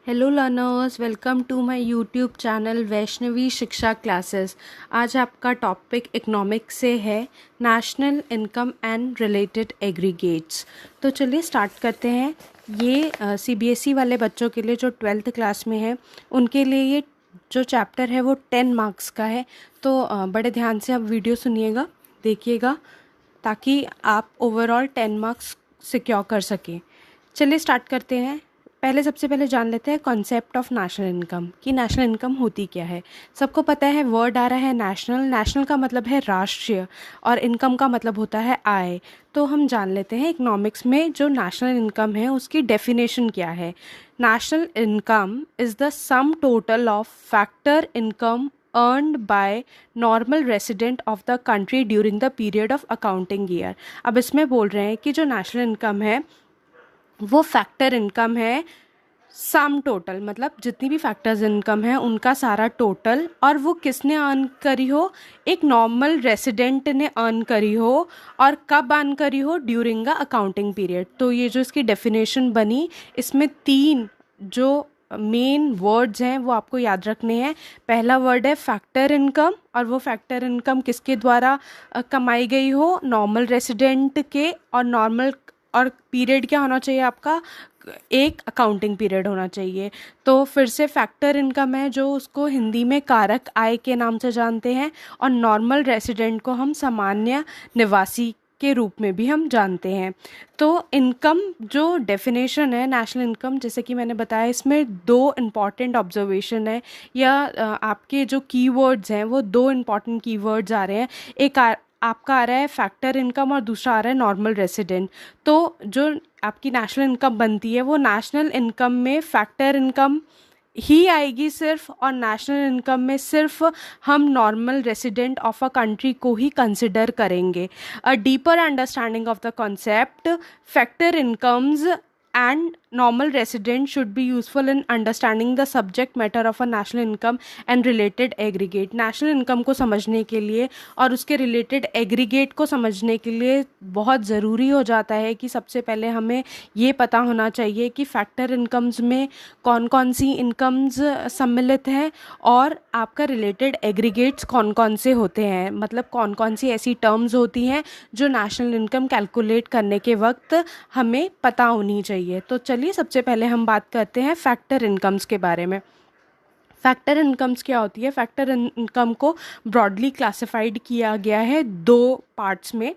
Hello learners, welcome to my YouTube channel Vaishnavi Shiksha classes. आज आपका topic economics से है, national income and related aggregates. तो चलिए स्टार्ट करते हैं। ये सीबीएसई वाले बच्चों के लिए जो 12th क्लास में है उनके लिए ये जो चैप्टर है वो 10 मार्क्स का है। तो बड़े ध्यान से आप वीडियो सुनिएगा, देखिएगा, ताकि आप ओवरऑल 10 मार्क्स सिक्योर कर सकें। चलिए स्टार्ट करते हैं। सबसे पहले जान लेते हैं कॉन्सेप्ट ऑफ नेशनल इनकम कि नेशनल इनकम होती क्या है। सबको पता है वर्ड आ रहा है नेशनल। नेशनल का मतलब है राष्ट्रीय और इनकम का मतलब होता है आय। तो हम जान लेते हैं इकोनॉमिक्स में जो नेशनल इनकम है उसकी डेफिनेशन क्या है। National income is the sum total of factor income earned by normal resident of the country during the period of accounting year। अब इसमें बोल रहे हैं कि जो नेशनल इनकम है वो फैक्टर इनकम है, सम टोटल मतलब जितनी भी फैक्टर्स इनकम है उनका सारा टोटल, और वो किसने अर्न करी हो, एक नॉर्मल रेसिडेंट ने अर्न करी हो, और कब अर्न करी हो, ड्यूरिंग अ अकाउंटिंग पीरियड। तो ये जो इसकी डेफिनेशन बनी, इसमें 3 जो मेन वर्ड्स हैं वो आपको याद रखने हैं। पहला वर्ड है फैक्टर इनकम, और वो फैक्टर इनकम किसके द्वारा कमाई गई हो, नॉर्मल रेसिडेंट के, और नॉर्मल और पीरियड क्या होना चाहिए आपका, एक अकाउंटिंग पीरियड होना चाहिए। तो फिर से फैक्टर इनकम है जो उसको हिंदी में कारक आय के नाम से जानते हैं, और नॉर्मल रेसिडेंट को हम सामान्य निवासी के रूप में भी हम जानते हैं। तो इनकम जो डेफिनेशन है नेशनल इनकम, जैसे कि मैंने बताया, इसमें 2 इम्पॉर्टेंट ऑब्जर्वेशन है, या आपके जो कीवर्ड्स हैं वो 2 इम्पॉर्टेंट कीवर्ड्स आ रहे हैं। एक आपका आ रहा है फैक्टर इनकम और दूसरा आ रहा है नॉर्मल रेसिडेंट। तो जो आपकी नेशनल इनकम बनती है वो नेशनल इनकम में फैक्टर इनकम ही आएगी सिर्फ, और नेशनल इनकम में सिर्फ हम normal resident of a country को ही कंसिडर करेंगे। A deeper understanding of the concept factor incomes and normal resident should be useful in understanding the subject matter of a national income and related aggregate। national income को समझने के लिए और उसके related aggregate को समझने के लिए बहुत ज़रूरी हो जाता है कि सबसे पहले हमें ये पता होना चाहिए कि फैक्टर इनकम्स में कौन कौन सी इनकम्स सम्मिलित हैं, और आपका रिलेटेड एग्रीगेट्स कौन कौन से होते हैं, मतलब कौन कौन सी ऐसी टर्म्स होती हैं जो नेशनल इनकम कैलकुलेट करने के वक्त हमें पता होनी चाहिए। तो चलिए सबसे पहले हम बात करते हैं फैक्टर इनकम्स के बारे में। फैक्टर इनकम्स क्या होती है? फैक्टर इनकम को ब्रॉडली क्लासिफाइड किया गया है 2 पार्ट्स में।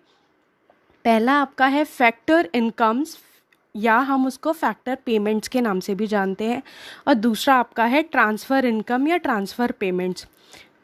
पहला आपका है फैक्टर इनकम्स, या हम उसको फैक्टर पेमेंट्स के नाम से भी जानते हैं, और दूसरा आपका है ट्रांसफ़र इनकम या transfer payments.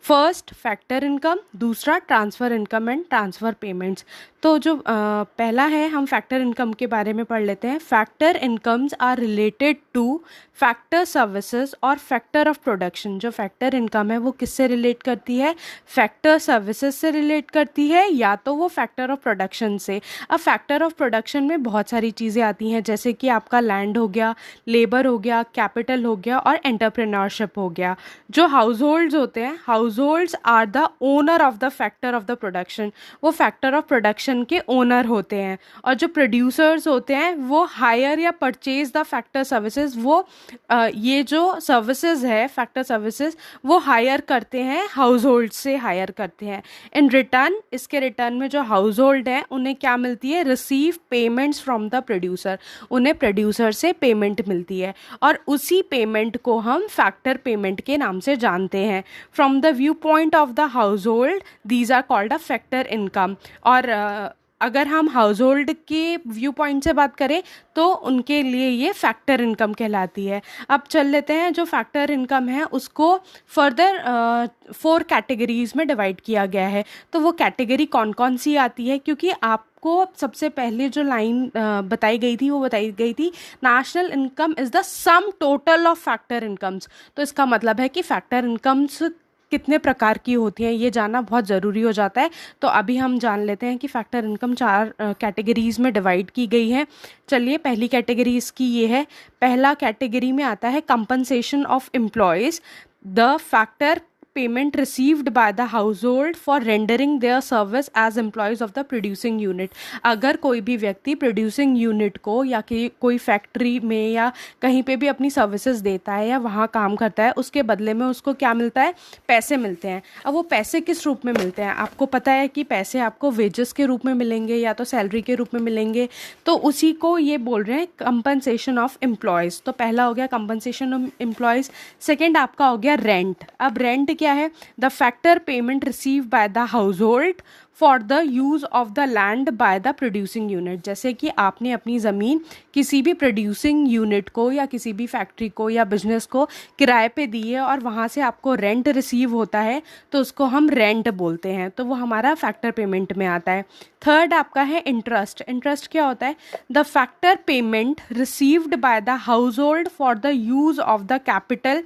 First factor income, दूसरा transfer income and transfer payments. तो जो पहला है, हम फैक्टर इनकम के बारे में पढ़ लेते हैं। Factor incomes are related to factor services और फैक्टर ऑफ प्रोडक्शन। जो फैक्टर इनकम है वो किससे रिलेट करती है? फैक्टर सर्विसेज से रिलेट करती है, या तो वो फैक्टर ऑफ प्रोडक्शन से। अब फैक्टर ऑफ प्रोडक्शन में बहुत सारी चीज़ें आती हैं, जैसे कि आपका लैंड हो गया, लेबर हो गया, कैपिटल हो गया, और एंटरप्रेन्योरशिप हो गया। जो हाउस होल्ड्स होते हैं, households are the owner of the factor of the production. वो फैक्टर ऑफ प्रोडक्शन के ओनर होते हैं। और जो प्रोड्यूसर्स होते हैं वो हायर या परचेज द फैक्टर सर्विसेज। वो ये जो सर्विसेज है फैक्टर सर्विसेज वो हायर करते हैं, हाउस होल्ड से हायर करते हैं। इन रिटर्न, इसके रिटर्न में जो हाउस होल्ड है उन्हें क्या मिलती है? Receive payments from the producer. उन्हें प्रोड्यूसर से पेमेंट मिलती है, और उसी पेमेंट को हम फैक्टर पेमेंट के नाम से जानते हैं। From the viewpoint of the household these are called a factor income. और अगर हम हाउस होल्ड के व्यू पॉइंट से बात करें तो उनके लिए ये फैक्टर इनकम कहलाती है। अब चल लेते हैं, जो फैक्टर इनकम है उसको फर्दर 4 कैटेगरीज में डिवाइड किया गया है। तो वो कैटेगरी कौन कौन सी आती है? क्योंकि आपको सबसे पहले जो लाइन बताई गई थी वो बताई गई थी national income is the sum total of factor incomes. तो इसका मतलब है कि फैक्टर इनकम्स कितने प्रकार की होती हैं ये जानना बहुत ज़रूरी हो जाता है। तो अभी हम जान लेते हैं कि फैक्टर इनकम 4 कैटेगरीज़ में डिवाइड की गई है। चलिए पहली कैटेगरी इसकी ये है। पहला कैटेगरी में आता है compensation of employees. The factor payment received by the household for rendering their service as employees of the producing unit. अगर कोई भी व्यक्ति प्रोड्यूसिंग यूनिट को या कि कोई फैक्ट्री में या कहीं पे भी अपनी सर्विसेज देता है या वहाँ काम करता है, उसके बदले में उसको क्या मिलता है, पैसे मिलते हैं। अब वो पैसे किस रूप में मिलते हैं? आपको पता है कि पैसे आपको वेजेस के रूप में मिलेंगे या तो सैलरी के रूप में मिलेंगे, तो उसी को ये बोल रहे हैं कंपनसेशन ऑफ एम्प्लॉयज़। तो पहला हो गया कंपनसेशन ऑफ एम्प्लॉयज़, सेकेंड आपका हो गया रेंट। अब रेंट क्या है? The factor payment receive by the household for the use of the land by the producing unit. जैसे कि आपने अपनी ज़मीन किसी भी प्रोड्यूसिंग यूनिट को या किसी भी फैक्ट्री को या बिजनेस को किराए पे दी है और वहाँ से आपको रेंट रिसीव होता है, तो उसको हम रेंट बोलते हैं, तो वो हमारा फैक्टर पेमेंट में आता है। थर्ड आपका है इंटरेस्ट। इंटरेस्ट क्या होता है? The factor payment received by the household for the use of the capital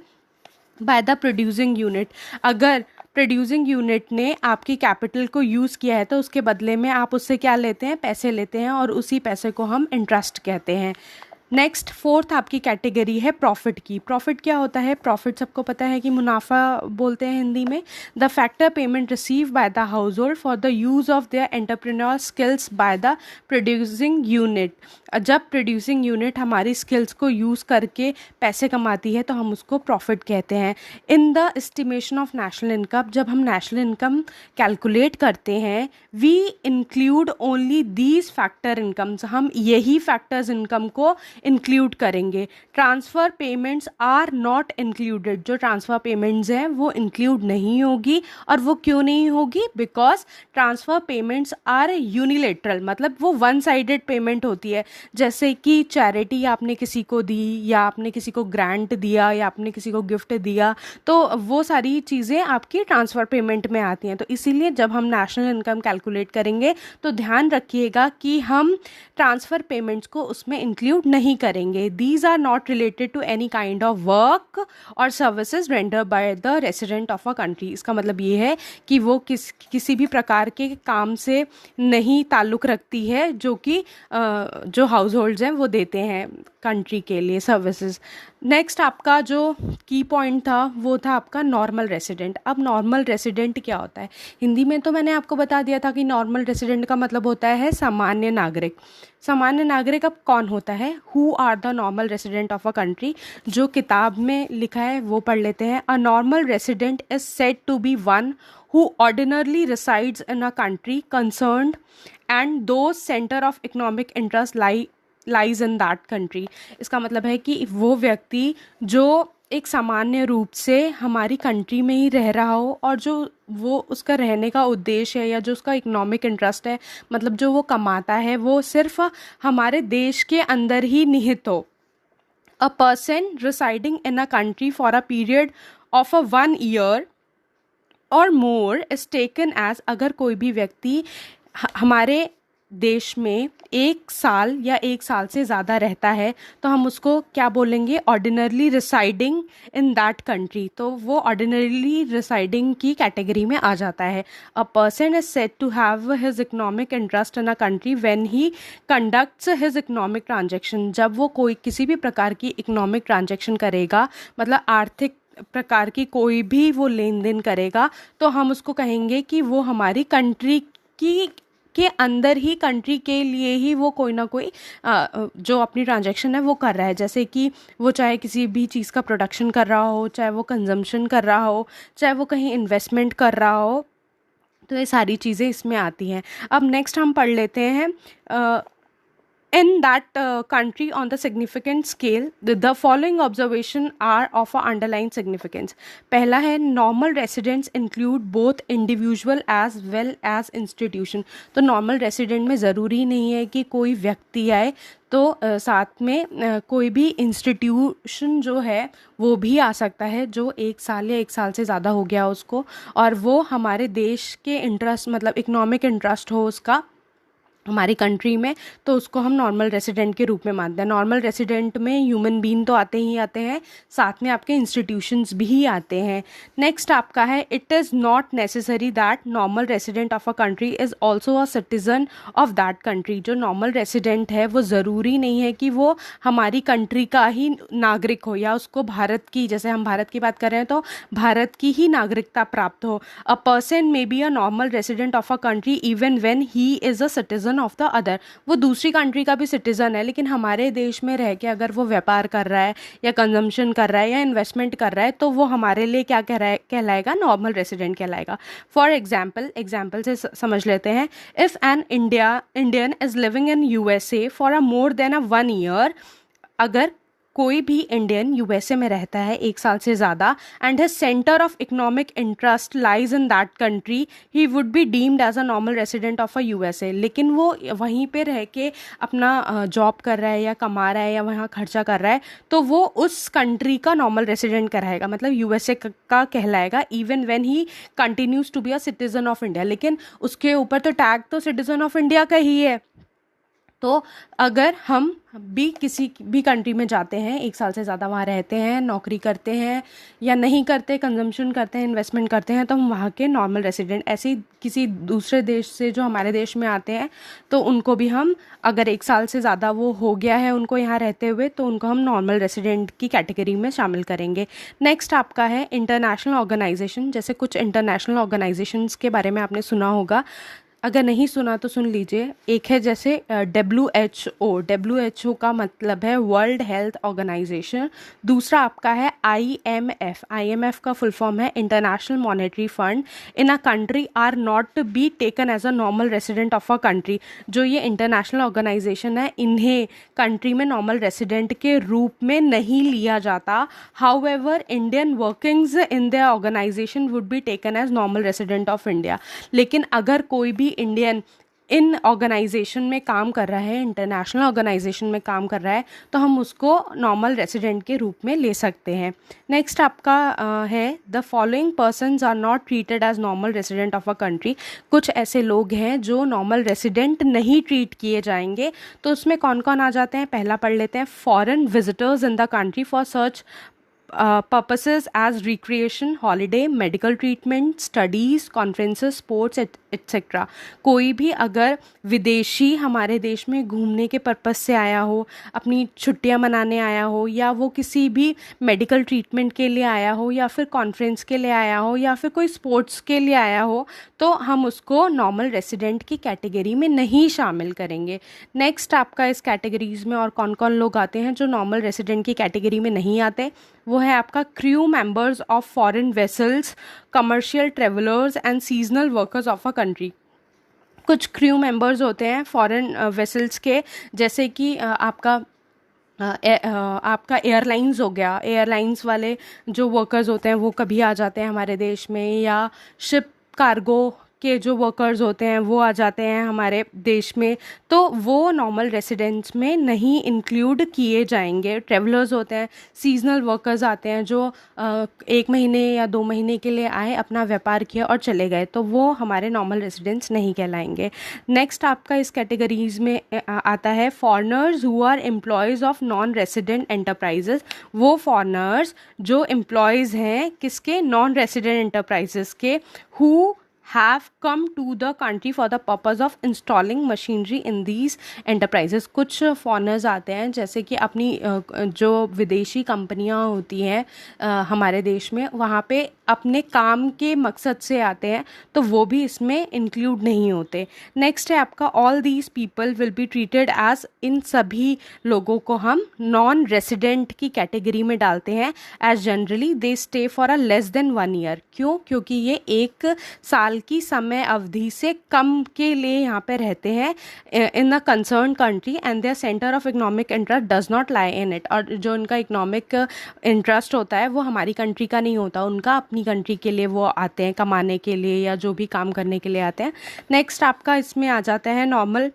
by the producing unit. अगर प्रोड्यूसिंग यूनिट ने आपकी कैपिटल को यूज़ किया है तो उसके बदले में आप उससे क्या लेते हैं? पैसे लेते हैं, और उसी पैसे को हम इंटरेस्ट कहते हैं। नेक्स्ट फोर्थ आपकी कैटेगरी है प्रॉफिट की। प्रॉफिट क्या होता है? प्रॉफिट सबको पता है कि मुनाफा बोलते हैं हिंदी में। The factor payment receive by the household for the use of their entrepreneur skills by the producing unit. जब प्रोड्यूसिंग यूनिट हमारी स्किल्स को यूज़ करके पैसे कमाती है तो हम उसको प्रॉफिट कहते हैं। In the estimation of national income, जब हम नेशनल इनकम कैलकुलेट करते हैं, we include only these factor incomes, हम यही फैक्टर्स इनकम को इंक्लूड करेंगे। Transfer payments are not included, जो ट्रांसफ़र पेमेंट्स हैं वो इंक्लूड नहीं होगी। और वो क्यों नहीं होगी? Because transfer payments are unilateral, मतलब वो वन साइडेड पेमेंट होती है। जैसे कि चैरिटी आपने किसी को दी, या आपने किसी को ग्रांट दिया, या आपने किसी को गिफ्ट दिया, तो वो सारी चीज़ें आपकी ट्रांसफ़र पेमेंट में आती हैं। तो इसीलिए जब हम नेशनल इनकम कैलकुलेट करेंगे तो ध्यान रखिएगा कि हम ट्रांसफ़र पेमेंट्स को उसमें इंक्लूड नहीं करेंगे। These are not related to any kind of work और services render by the resident of a country. इसका मतलब ये है कि वो किसी भी प्रकार के काम से नहीं ताल्लुक़ रखती है जो कि जो हाउस होल्ड्स हैं वो देते हैं कंट्री के लिए सर्विसेज। नेक्स्ट आपका जो की पॉइंट था वो था आपका नॉर्मल रेसिडेंट। अब नॉर्मल रेसिडेंट क्या होता है? हिंदी में तो मैंने आपको बता दिया था कि नॉर्मल रेसिडेंट का मतलब होता है सामान्य नागरिक। सामान्य नागरिक अब कौन होता है? Who are the normal resident of a country, जो किताब में लिखा है वो पढ़ लेते हैं। A normal resident is said to be one who ordinarily resides in a country concerned and those center of economic interest lies in that country। इसका मतलब है कि वो व्यक्ति जो एक सामान्य रूप से हमारी कंट्री में ही रह रहा हो और जो वो उसका रहने का उद्देश्य है या जो उसका इकोनॉमिक इंटरेस्ट है, मतलब जो वो कमाता है वो सिर्फ हमारे देश के अंदर ही निहित हो। A person residing in a country for a period of 1 year और मोर इज टेकन एज, अगर कोई भी व्यक्ति हमारे देश में 1 साल या 1 साल से ज़्यादा रहता है तो हम उसको क्या बोलेंगे? Ordinarily residing in that country. तो वो ऑर्डिनरली रिसाइडिंग की कैटेगरी में आ जाता है। A person is said to have his economic interest in a country when he conducts his economic transaction. जब वो कोई किसी भी प्रकार की इकोनॉमिक ट्रांजेक्शन करेगा, मतलब आर्थिक प्रकार की कोई भी वो लेन देन करेगा, तो हम उसको कहेंगे कि वो हमारी कंट्री की के अंदर ही, कंट्री के लिए ही वो कोई ना कोई जो अपनी ट्रांजैक्शन है वो कर रहा है। जैसे कि वो चाहे किसी भी चीज़ का प्रोडक्शन कर रहा हो, चाहे वो कंजम्पशन कर रहा हो, चाहे वो कहीं इन्वेस्टमेंट कर रहा हो, तो ये सारी चीज़ें इसमें आती हैं। अब नेक्स्ट हम पढ़ लेते हैं in that country on the significant scale, the following observation are of a underlying significance। पहला है normal residents include both individual as well as institution। तो normal resident में ज़रूरी नहीं है कि कोई व्यक्ति आए, तो साथ में कोई भी इंस्टीट्यूशन जो है वो भी आ सकता है जो 1 साल या 1 साल से ज़्यादा हो गया उसको, और वो हमारे देश के इंटरेस्ट, मतलब इकोनॉमिक इंटरेस्ट हो उसका, हमारी कंट्री में, तो उसको हम नॉर्मल रेसिडेंट के रूप में मानते हैं। नॉर्मल रेसिडेंट में ह्यूमन बीइंग तो आते ही आते हैं, साथ में आपके इंस्टीट्यूशंस भी आते हैं। नेक्स्ट आपका है, it is not necessary that normal resident of a country is also a citizen of that country. जो नॉर्मल रेसिडेंट है वो ज़रूरी नहीं है कि वो हमारी कंट्री का ही नागरिक हो या उसको भारत की, जैसे हम भारत की बात कर रहे हैं तो भारत की ही नागरिकता प्राप्त हो। A person may be a normal resident of a country even when he is a citizen of the other. वो दूसरी कंट्री का भी सिटीज़न है, लेकिन हमारे देश में रह के अगर वो व्यापार कर रहा है या कंजम्पशन कर रहा है या इन्वेस्टमेंट कर रहा है, तो वो हमारे लिए क्या कह रहा है, कहलाएगा, नॉर्मल रेसिडेंट कहलाएगा। फॉर एग्जाम्पल से समझ लेते हैं। If an Indian is living in USA for a more than a 1 year, अगर कोई भी इंडियन यूएसए में रहता है 1 साल से ज़्यादा and his centre of economic interest lies in that country, he would be deemed as a normal resident of a USA. लेकिन वो वहीं पे रह के अपना जॉब कर रहा है या कमा रहा है या वहाँ खर्चा कर रहा है, तो वो उस कंट्री का नॉर्मल रेसिडेंट कहलाएगा, मतलब यूएसए का कहलाएगा, even when he continues to be a citizen of India. लेकिन उसके ऊपर तो टैग तो सिटीजन ऑफ इंडिया का ही है। तो अगर हम भी किसी भी कंट्री में जाते हैं, 1 साल से ज़्यादा वहाँ रहते हैं, नौकरी करते हैं या नहीं करते, कंजम्पशन करते हैं, इन्वेस्टमेंट करते हैं, तो हम वहाँ के नॉर्मल रेसिडेंट। ऐसे ही किसी दूसरे देश से जो हमारे देश में आते हैं, तो उनको भी हम, अगर 1 साल से ज़्यादा वो हो गया है उनको यहाँ रहते हुए, तो उनको हम नॉर्मल रेसिडेंट की कैटेगरी में शामिल करेंगे। नेक्स्ट आपका है इंटरनेशनल ऑर्गेनाइजेशन। जैसे कुछ इंटरनेशनल ऑर्गेनाइजेशंस के बारे में आपने सुना होगा, अगर नहीं सुना तो सुन लीजिए। एक है जैसे WHO का मतलब है वर्ल्ड हेल्थ ऑर्गेनाइजेशन। दूसरा आपका है IMF का फुल फॉर्म है international monetary fund. In a country are not be taken as a normal resident of a country. जो ये इंटरनेशनल ऑर्गेनाइजेशन है, इन्हें कंट्री में नॉर्मल रेसिडेंट के रूप में नहीं लिया जाता। However Indian workings in the organisation would be taken as normal resident of India. लेकिन अगर कोई भी इंडियन इन ऑर्गेनाइजेशन में काम कर रहा है, इंटरनेशनल ऑर्गेनाइजेशन में काम कर रहा है, तो हम उसको नॉर्मल रेसिडेंट के रूप में ले सकते हैं। नेक्स्ट आपका है the following persons are not treated as normal resident of a country. कुछ ऐसे लोग हैं जो नॉर्मल रेसिडेंट नहीं ट्रीट किए जाएंगे, तो उसमें कौन कौन आ जाते हैं, पहला पढ़ लेते हैं। Foreign visitors in the country for search purposes as recreation, holiday, medical treatment, studies, conferences, sports, etc. कोई भी अगर विदेशी हमारे देश में घूमने के पर्पस से आया हो, अपनी छुट्टियां मनाने आया हो, या वो किसी भी मेडिकल ट्रीटमेंट के लिए आया हो, या फिर कॉन्फ्रेंस के लिए आया हो, या फिर कोई स्पोर्ट्स के लिए आया हो, तो हम उसको नॉर्मल रेसिडेंट की कैटेगरी में नहीं शामिल करेंगे। नेक्स्ट आपका इस कैटेगरीज में और कौन कौन लोग आते हैं जो नॉर्मल रेसिडेंट की कैटेगरी में नहीं आते, वो है आपका crew members of foreign vessels, commercial travellers and seasonal workers of a country. कुछ क्रू मेंबर्स होते हैं फॉरेन वेसल्स के, जैसे कि आपका एयरलाइंस हो गया। एयरलाइंस वाले जो वर्कर्स होते हैं वो कभी आ जाते हैं हमारे देश में, या शिप कार्गो के जो वर्कर्स होते हैं वो आ जाते हैं हमारे देश में, तो वो नॉर्मल रेसिडेंट्स में नहीं इंक्लूड किए जाएंगे। ट्रेवलर्स होते हैं, सीजनल वर्कर्स आते हैं जो 1 महीने या 2 महीने के लिए आए, अपना व्यापार किया और चले गए, तो वो हमारे नॉर्मल रेसिडेंट्स नहीं कहलाएंगे। नेक्स्ट आपका इस कैटेगरीज में आता है foreigners who are employees of non resident enterprises. वो फॉरनर्स जो एम्प्लॉयज़ हैं किसके, नॉन रेसिडेंट एंटरप्राइजेस के, who have come to the country for the purpose of installing machinery in these enterprises। कुछ फॉरनर्स आते हैं जैसे कि अपनी जो विदेशी कंपनियां होती हैं हमारे देश में, वहाँ पे अपने काम के मकसद से आते हैं, तो वो भी इसमें इंक्लूड नहीं होते। नेक्स्ट है आपका all these people will be treated as, इन सभी लोगों को हम नॉन रेसिडेंट की कैटेगरी में डालते हैं। As generally they stay for a less than 1 year. क्यों? क्योंकि ये 1 साल की समय अवधि से कम के लिए यहाँ पे रहते हैं in the concern country and their centre of economic interest does not lie in it. और जो उनका इकोनॉमिक इंटरेस्ट होता है वो हमारी कंट्री का नहीं होता, उनका अपनी कंट्री के लिए वो आते हैं कमाने के लिए या जो भी काम करने के लिए आते हैं। नेक्स्ट आपका इसमें आ जाता है नॉर्मल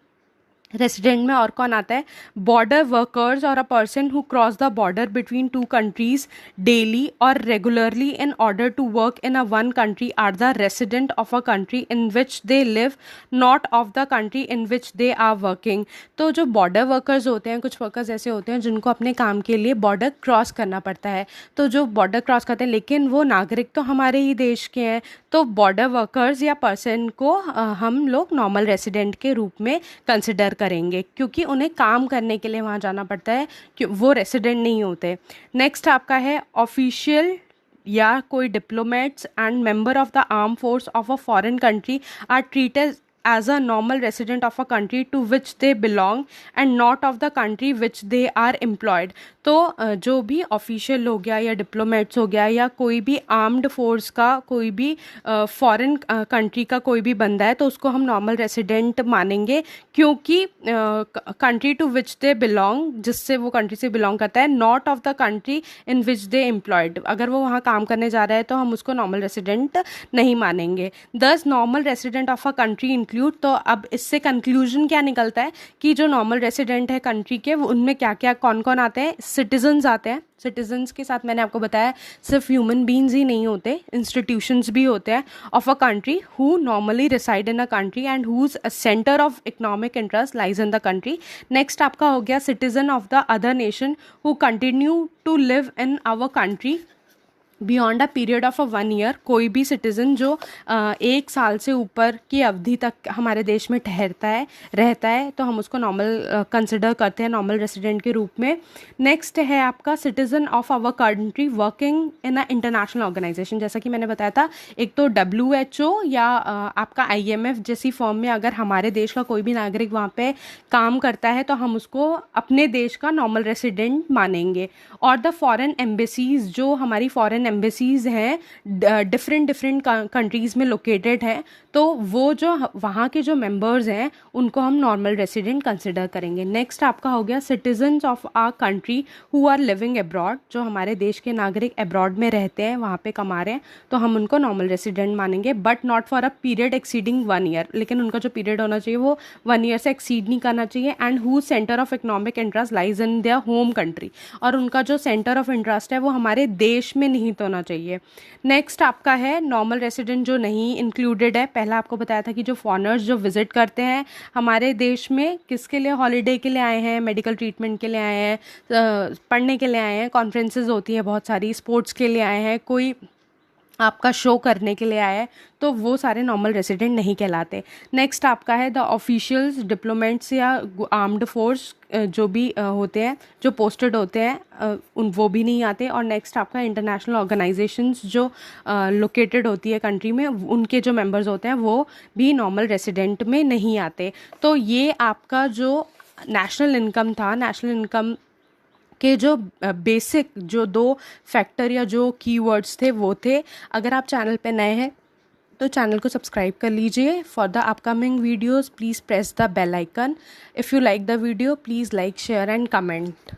रेसिडेंट में और कौन आता है, बॉर्डर वर्कर्स और a person who cross the border between two countries daily और regularly in order to work in a one country are the resident of a country in which they live, not of the country in which they are working. तो जो border workers होते हैं, कुछ workers ऐसे होते हैं जिनको अपने काम के लिए बॉर्डर क्रॉस करना पड़ता है, तो जो बॉर्डर क्रॉस करते हैं लेकिन वो नागरिक तो हमारे ही देश के हैं, तो बॉर्डर वर्कर्स या पर्सन को हम लोग नॉर्मल रेसिडेंट के रूप में कंसिडर करेंगे, क्योंकि उन्हें काम करने के लिए वहाँ जाना पड़ता है, कि वो रेसिडेंट नहीं होते। नेक्स्ट आपका है ऑफिशियल या कोई diplomats and member of the arm force of a foreign country are treated as a normal resident of a country to which they belong and not of the country which they are employed। तो जो भी official हो गया या diplomats हो गया या कोई भी आर्म्ड फोर्स का कोई भी फॉरेन कंट्री का कोई भी बंदा है, तो उसको हम नॉर्मल रेसिडेंट मानेंगे, क्योंकि country to which they belong, जिससे वो कंट्री से बिलोंग करता है, not of the country in which they employed. अगर वो वहाँ काम करने जा रहा है तो हम उसको नॉर्मल रेसिडेंट नहीं मानेंगे। दस normal resident of a country include, तो अब इससे कंक्लूजन क्या निकलता है कि जो नॉर्मल रेसिडेंट है कंट्री के, उनमें क्या क्या कौन कौन आते हैं, सिटीजन्स आते हैं। सिटीजन्स के साथ मैंने आपको बताया सिर्फ ह्यूमन बींग्स ही नहीं होते, इंस्टीट्यूशंस भी होते हैं of a country who normally reside in a country and whose centre of economic interest lies in the country. Next आपका हो गया citizen of the other nation who continue to live in our country beyond a period of a 1 year. कोई भी citizen जो 1 साल से ऊपर की अवधि तक हमारे देश में ठहरता है, रहता है, तो हम उसको नॉर्मल कंसिडर करते हैं, नॉर्मल रेसिडेंट के रूप में। नेक्स्ट है आपका citizen of our country working in a international organisation. जैसा कि मैंने बताया था, एक तो WHO या आपका IMF जैसी फॉर्म में अगर हमारे देश का कोई भी नागरिक वहाँ पे काम करता है तो हम उसको अपने देश का नॉर्मल रेसिडेंट मानेंगे। और द फॉरेन एम्बेसीज, जो हमारी फॉरेन एम्बेसीज हैं डिफरेंट कंट्रीज़ में लोकेटेड हैं, तो वो जो वहाँ के जो मेंबर्स हैं उनको हम नॉर्मल रेसिडेंट कंसिडर करेंगे। नेक्स्ट आपका हो गया citizens of our country who are living abroad, जो हमारे देश के नागरिक अब्रॉड में रहते हैं, वहाँ पे कमा रहे हैं, तो हम उनको नॉर्मल रेसिडेंट मानेंगे, but not for a period exceeding 1 year. लेकिन उनका जो पीरियड होना चाहिए वो 1 ईयर से एक्सीड नहीं करना चाहिए। And who centre of economic interest lies in their home country, और उनका जो सेंटर ऑफ इंटरेस्ट है वो हमारे देश में निहित होना चाहिए। नेक्स्ट आपका है नॉर्मल रेसिडेंट जो नहीं इंक्लूडेड है। पहला आपको बताया था कि जो फॉरेनर्स जो विजिट करते हैं हमारे देश में, किसके लिए, हॉलीडे के लिए आए हैं, मेडिकल ट्रीटमेंट के लिए आए हैं, पढ़ने के लिए आए हैं, कॉन्फ्रेंसेस होती हैं बहुत सारी, स्पोर्ट्स के लिए आए हैं, कोई आपका शो करने के लिए आया है, तो वो सारे नॉर्मल रेसिडेंट नहीं कहलाते। नेक्स्ट आपका है द ऑफिशियल्स, डिप्लोमेट्स या आर्म्ड फोर्स जो भी होते हैं, जो पोस्टेड होते हैं, वो भी नहीं आते। और नेक्स्ट आपका इंटरनेशनल ऑर्गेनाइजेशंस जो लोकेटेड होती है कंट्री में, उनके जो मेंबर्स होते हैं वो भी नॉर्मल रेसिडेंट में नहीं आते। तो ये आपका जो नेशनल इनकम था, नेशनल इनकम के जो बेसिक जो 2 फैक्टर या जो कीवर्ड्स थे वो थे। अगर आप चैनल पे नए हैं तो चैनल को सब्सक्राइब कर लीजिए। For the upcoming videos please press the bell icon. If you like the video please like, share and comment.